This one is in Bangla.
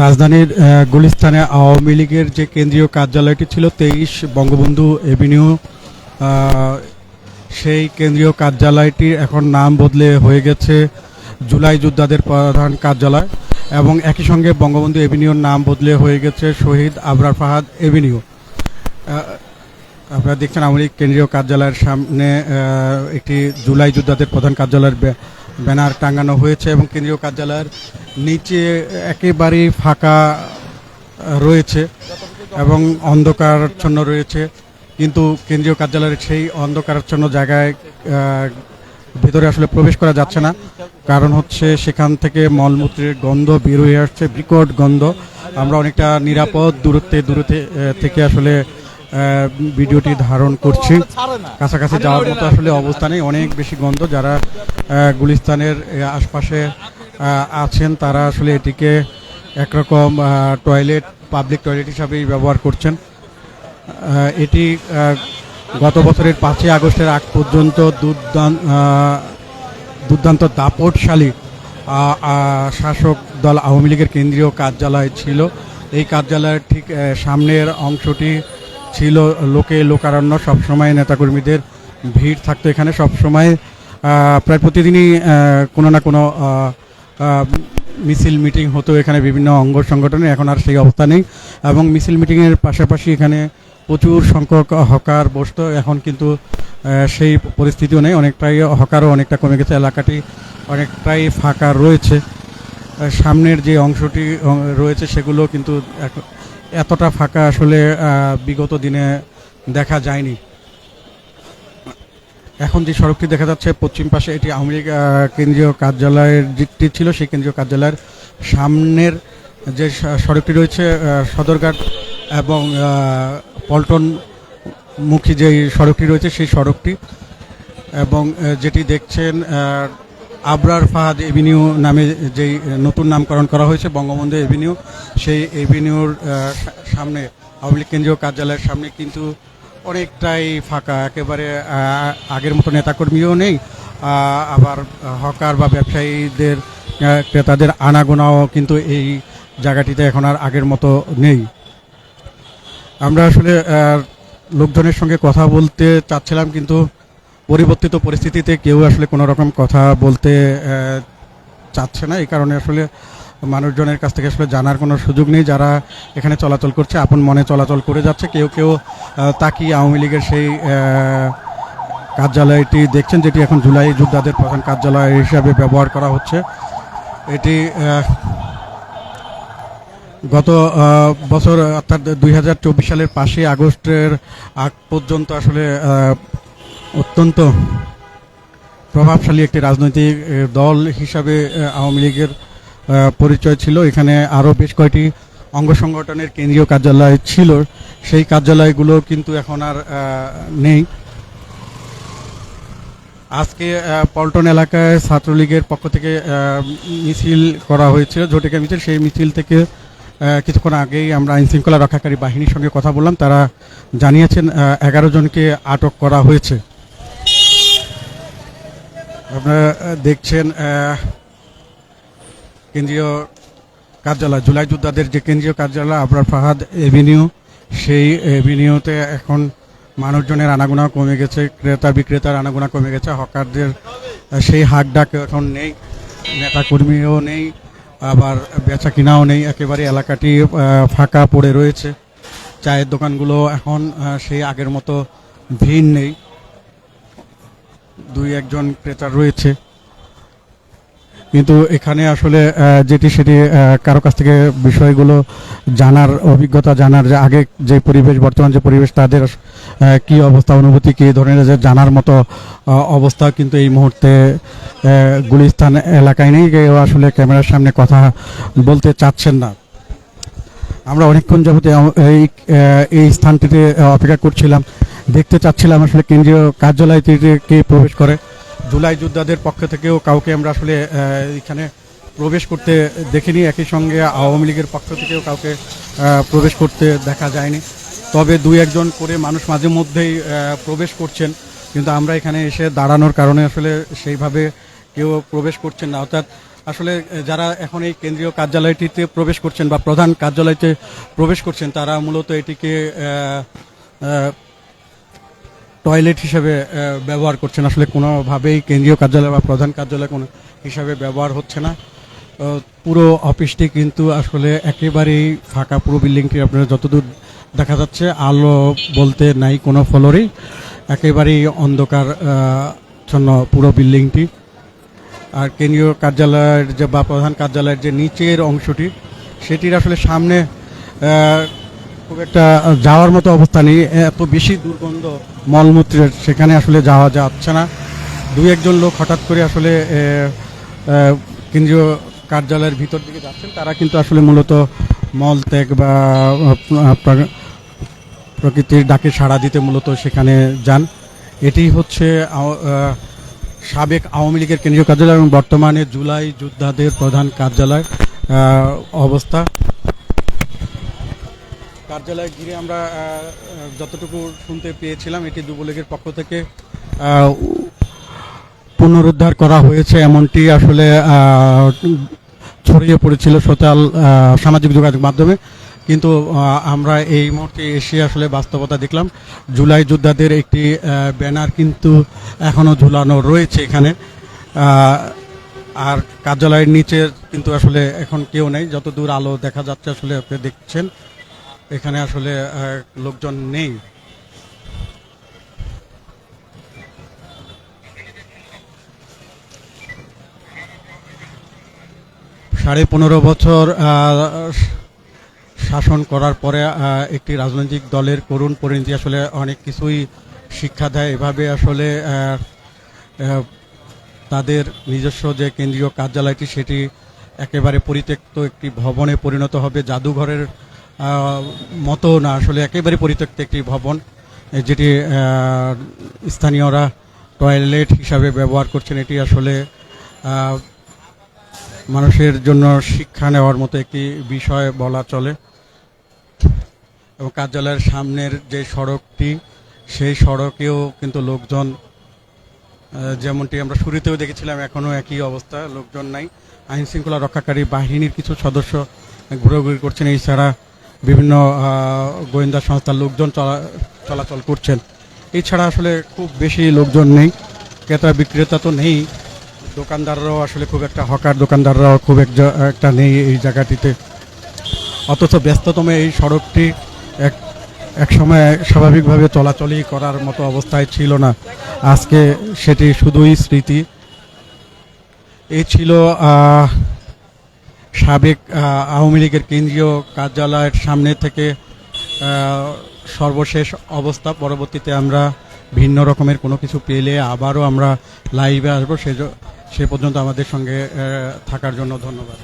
রাজধানীর গুলিস্তানে আওয়ামী লীগের যে কেন্দ্রীয় কার্যালয়টি ছিল 23 বঙ্গবন্ধু এভিনিউ, সেই কেন্দ্রীয় কার্যালয়টির এখন নাম বদলে হয়ে গেছে জুলাই যোদ্ধাদের প্রধান কার্যালয়, এবং একই সঙ্গে বঙ্গবন্ধু এভিনিউর নাম বদলে হয়ে গেছে শহীদ আবরার ফাহাদ এভিনিউ। আপনারা দেখছেন আওয়ামী লীগ কেন্দ্রীয় কার্যালয়ের সামনে একটি জুলাই যোদ্ধাদের প্রধান কার্যালয়ের ব্যানার টাঙানো হয়েছে, এবং কেন্দ্রীয় কার্যালয়ের নিচে একেবারেই ফাঁকা রয়েছে এবং অন্ধকারাচ্ছন্ন রয়েছে। কিন্তু কেন্দ্রীয় কার্যালয়ের সেই অন্ধকারাচ্ছন্ন জায়গায় ভেতরে আসলে প্রবেশ করা যাচ্ছে না, কারণ হচ্ছে সেখান থেকে মলমূত্রের গন্ধ বের হয়ে আসছে, বিকট গন্ধ। আমরা অনেকটা নিরাপদ দূরত্বে থেকে আসলে ভিডিওটি ধারণ করছি। কাছাকাছি যাওয়ার মতো আসলে অবস্থা নেই, অনেক বেশি গন্ধ। যারা গুলিস্তানের আশপাশে আছেন তারা আসলে এটিকে একরকম পাবলিক টয়লেট হিসাবেই ব্যবহার করছেন। এটি গত বছরের 5ই আগস্টের আগ পর্যন্ত দুর্দান্ত দাপটশালী শাসক দল আওয়ামী লীগের কেন্দ্রীয় কার্যালয় ছিল। এই কার্যালয়ের ঠিক সামনের অংশটি ছিল লোকারণ্য। সবসময় নেতাকর্মীদের ভিড় থাকতো এখানে, সবসময় প্রায় প্রতিদিনই কোনো না কোনো মিছিল মিটিং হতো এখানে বিভিন্ন অঙ্গ সংগঠনে। এখন আর সেই অবস্থা নেই, এবং মিছিল মিটিংয়ের পাশাপাশি এখানে প্রচুর সংখ্যক হকার বসতো। এখন কিন্তু সেই পরিস্থিতিও নেই, অনেকটাই হকারও অনেকটা কমে গেছে, এলাকাটি অনেকটাই ফাঁকা রয়েছে। সামনের যে অংশটি রয়েছে সেগুলো কিন্তু এতটা ফাঁকা আসলে বিগত দিনে দেখা যায়নি। এখন যে সড়কটি দেখা যাচ্ছে পশ্চিম পাশে, এটি আওয়ামী লীগ কেন্দ্রীয় কার্যালয়ের যেটি ছিল সেই কেন্দ্রীয় কার্যালয়ের সামনের যে সড়কটি রয়েছে সদরঘাট এবং পল্টন মুখী যে সড়কটি রয়েছে সেই সড়কটি, এবং যেটি দেখছেন আবরার ফাহাদ এভিনিউ নামে যেই নতুন নামকরণ করা হয়েছে বঙ্গবন্ধু এভিনিউ, সেই এভিনিউর সামনে আওয়ামী লীগ কেন্দ্রীয় কার্যালয়ের সামনে কিন্তু অনেকটাই ফাঁকা, একেবারে আগের মতো নেতাকর্মীও নেই, আবার হকার বা ব্যবসায়ীদের ক্রেতাদের আনাগোনাও কিন্তু এই জায়গাটিতে এখন আর আগের মতো নেই। আমরা আসলে লোকজনের সঙ্গে কথা বলতে চাচ্ছিলাম, কিন্তু পরিবর্তিত পরিস্থিতিতে কেউ আসলে কোনো রকম কথা বলতে চাচ্ছে না। এই কারণে আসলে মানুষজনের কাছ থেকে আসলে জানার কোনো সুযোগ নেই। যারা এখানে চলাচল করছে আপন মনে চলাচল করে যাচ্ছে, কেউ কেউ তাকিয়ে আওয়ামী লীগের সেই কার্যালয়টি দেখছেন, যেটি এখন জুলাই যোদ্ধাদের প্রধান কার্যালয় হিসাবে ব্যবহার করা হচ্ছে। এটি গত বছর অর্থাৎ 2024 সালের 5ই আগস্টের আগ পর্যন্ত আসলে অত্যন্ত প্রভাবশালী একটি রাজনৈতিক দল হিসাবে আওয়ামী লীগের পরিচয় ছিল। এখানে আরও বেশ কয়েকটি অঙ্গ সংগঠনের কেন্দ্রীয় কার্যালয় ছিল, সেই কার্যালয়গুলো কিন্তু এখন আর নেই। আজকে পল্টন এলাকায় ছাত্রলীগের পক্ষ থেকে মিছিল করা হয়েছিল, ঝটিকা মিছিল। সেই মিছিল থেকে কিছুক্ষণ আগেই আমরা আইনশৃঙ্খলা রক্ষাকারী বাহিনীর সঙ্গে কথা বললাম, তারা জানিয়েছেন 11 জনকে আটক করা হয়েছে। আপনারা দেখছেন কেন্দ্রীয় কার্যালয়, জুলাই যোদ্ধাদের যে কেন্দ্রীয় কার্যালয় আবরার ফাহাদ এভিনিউ, সেই এভিনিউতে এখন মানুষজনের আনাগোনা কমে গেছে, ক্রেতা বিক্রেতার আনাগোনা কমে গেছে, হকারদের সেই হাক ডাক এখন নেই, নেতাকর্মীও নেই, আবার বেচা কিনাও নেই, একেবারে এলাকাটি ফাঁকা পড়ে রয়েছে। চায়ের দোকানগুলো এখন সেই আগের মতো ভিড় নেই, 2-1 ক্রেতা রয়েছে। কিন্তু এখানে আসলে সেটি কারো কাছ থেকে বিষয়গুলো জানার, অভিজ্ঞতা জানার, যে আগে যে পরিবেশ বর্তমান যে পরিবেশ তাদের কি অবস্থা, অনুভূতি কি ধরনের, যে জানার মতো অবস্থা কিন্তু এই মুহূর্তে গুলিস্তান এলাকায় নেই। কেউ আসলে ক্যামেরার সামনে কথা বলতে চাচ্ছেন না। আমরা অনেকক্ষণ যাবত এই স্থানটিতে অপেক্ষা করছিলাম, দেখতে চাচ্ছিলাম আসলে কেন্দ্রীয় কার্যালয়টিতে কে প্রবেশ করে। জুলাই যোদ্ধাদের পক্ষ থেকেও কাউকে আমরা আসলে এখানে প্রবেশ করতে দেখিনি, একই সঙ্গে আওয়ামী লীগের পক্ষ থেকেও কাউকে প্রবেশ করতে দেখা যায়নি। তবে 2-1 করে মানুষ মাঝে মধ্যেই প্রবেশ করছেন, কিন্তু আমরা এখানে এসে দাঁড়ানোর কারণে আসলে সেইভাবে কেউ প্রবেশ করছেন না। অর্থাৎ আসলে যারা এখন এই কেন্দ্রীয় কার্যালয়টিতে প্রবেশ করছেন বা প্রধান কার্যালয়তে প্রবেশ করছেন, তারা মূলত এটিকে টয়লেট হিসেবে ব্যবহার করছেন। আসলে কোনোভাবেই কেন্দ্রীয় কার্যালয় বা প্রধান কার্যালয় কোনো হিসাবে ব্যবহার হচ্ছে না। পুরো অফিসটি কিন্তু আসলে একেবারেই ফাঁকা, পুরো বিল্ডিংটি আপনারা যতদূর দেখা যাচ্ছে আলো বলতে নাই কোনো ফ্লোরেই, একেবারেই অন্ধকার জন্য পুরো বিল্ডিংটি। আর কেন্দ্রীয় কার্যালয়ের যে বা প্রধান কার্যালয়ের যে নিচের অংশটি, সেটির আসলে সামনে খুব একটা যাওয়ার মতো অবস্থা নেই, এত বেশি দুর্গন্ধ মলমূত্রের, সেখানে আসলে যাওয়া যাচ্ছে না। দুই একজন লোক হঠাৎ করে আসলে কেন্দ্রীয় কার্যালয়ের ভিতর দিকে যাচ্ছেন, তারা কিন্তু আসলে মূলত মল ত্যাগ বা প্রকৃতির ডাকে সাড়া দিতে মূলত সেখানে যান। এটি হচ্ছে সাবেক আওয়ামী লীগের কেন্দ্রীয় কার্যালয় এবং বর্তমানে জুলাই যোদ্ধাদের প্রধান কার্যালয় অবস্থা। কার্যালয় ঘিরে আমরা যতটুকু শুনতে পেয়েছিলাম, এটি যুবলীগের পক্ষ থেকে পুনরুদ্ধার করা হয়েছে এমনটি আসলে ছড়িয়ে পড়েছিল সোশ্যাল সামাজিক যোগাযোগ মাধ্যমে। কিন্তু আমরা এই মুহূর্তে এসে আসলে বাস্তবতা দেখলাম, জুলাই যোদ্ধাদের একটি ব্যানার কিন্তু এখনও ঝুলানো রয়েছে এখানে। আর কার্যালয়ের নিচে কিন্তু আসলে এখন কেউ নেই, যত দূর আলো দেখা যাচ্ছে আসলে আপনি দেখছেন এখানে আসলে লোকজন নেই। 15.5 বছর শাসন করার পরে একটি রাজনৈতিক দলের করুণ পরিণতি আসলে অনেক কিছুই শিক্ষা দেয়। এভাবে আসলে তাদের নিজস্ব যে কেন্দ্রীয় কার্যালয়টি, সেটি একেবারে পরিত্যক্ত একটি ভবনে পরিণত হবে, জাদুঘরের মতো না, আসলে একেবারে পরিত্যক্ত একটি ভবন, যেটি স্থানীয়রা টয়লেট হিসাবে ব্যবহার করছেন। এটি আসলে মানুষের জন্য শিক্ষা নেওয়ার মতো একটি বিষয় বলা চলে। এবং কার্যালয়ের সামনের যে সড়কটি, সেই সড়কেও কিন্তু লোকজন, যেমনটি আমরা শুরুতেও দেখেছিলাম, এখনও একই অবস্থা, লোকজন নাই। আইন শৃঙ্খলা রক্ষাকারী বাহিনীর কিছু সদস্য ঘোরাঘুরি করছেন, এছাড়া বিভিন্ন গোয়েন্দা সংস্থার লোকজন চলাচল করছেন। এছাড়া আসলে খুব বেশি লোকজন নেই, ক্রেতা বিক্রেতা তো নেই, দোকানদাররাও আসলে খুব একটা, হকার দোকানদাররাও খুব একটা নেই এই জায়গাটিতে। অথচ ব্যস্ততম এই সড়কটি এক সময় স্বাভাবিকভাবে চলাচলই করার মতো অবস্থায় ছিল না, আজকে সেটি শুধুই স্মৃতি। এই ছিল সাবেক আওয়ামী লীগের কেন্দ্রীয় কার্যালয়ের সামনে থেকে সর্বশেষ অবস্থা। পরবর্তীতে আমরা ভিন্ন রকমের কোনো কিছু পেলে আবারও আমরা লাইভে আসবো। সে পর্যন্ত আমাদের সঙ্গে থাকার জন্য ধন্যবাদ।